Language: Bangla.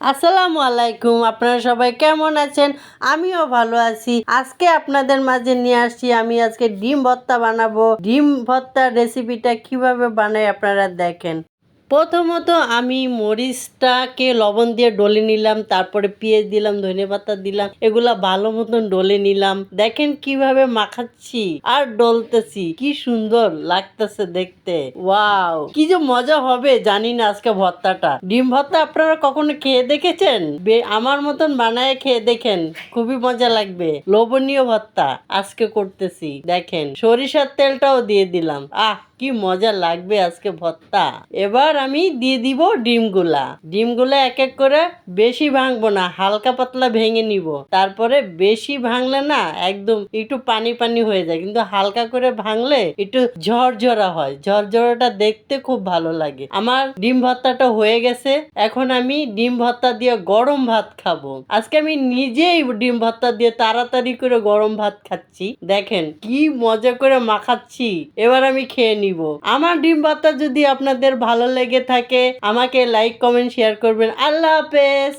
আসসালামু আলাইকুম, আপনারা সবাই কেমন আছেন? আমিও ভালো আছি। আজকে আপনাদের মাঝে নিয়ে আসছি, আমি আজকে ডিম ভর্তা বানাবো। ডিম ভর্তার রেসিপিটা কিভাবে বানাই আপনারা দেখেন। প্রথমত আমি মরিচটাকে লবণ দিয়ে ডলে নিলাম, তারপরে পেঁয়াজ দিলাম, ধনেপাতা দিলাম, এগুলা ভালো মতন ডলে নিলাম। দেখেন কিভাবে মাখাচ্ছি আর ডলতেছি, কি সুন্দর লাগতেছে দেখতে। ওয়াও, কি যে মজা হবে জানি না আজকে ভর্তাটা। ডিম ভর্তা আপনারা কখনো খেয়ে দেখেছেন? আমার মতন বানায় খেয়ে দেখেন, খুবই মজা লাগবে। লোভনীয় ভর্তা আজকে করতেছি। দেখেন সরিষার তেলটাও দিয়ে দিলাম। কি মজা লাগবে আজকে ভর্তা। এবার আমি দিয়ে দিব ডিমগুলা এক এক করে, বেশি ভাঙবো না, হালকা পাতলা ভেঙে নিব। তারপরে বেশি ভাঙলে না একদম একটু পানি পানি হয়ে যায়, কিন্তু হালকা করে ভাঙলে একটু ঝরঝরা হয়। ঝরঝরাটা দেখতে খুব ভালো লাগে। আমার ডিম ভর্তাটা হয়ে গেছে। এখন আমি ডিম ভর্তা দিয়ে গরম ভাত খাবো। আজকে আমি নিজেই ডিম ভর্তা দিয়ে তাড়াতাড়ি করে গরম ভাত খাচ্ছি। দেখেন কি মজা করে মাখাচ্ছি। এবার আমি খেয়ে নিব। আমার ডিম ভর্তা যদি আপনাদের ভালো লেগে থাকে, আমাকে লাইক কমেন্ট শেয়ার করবেন। আল্লাহ হাফেজ।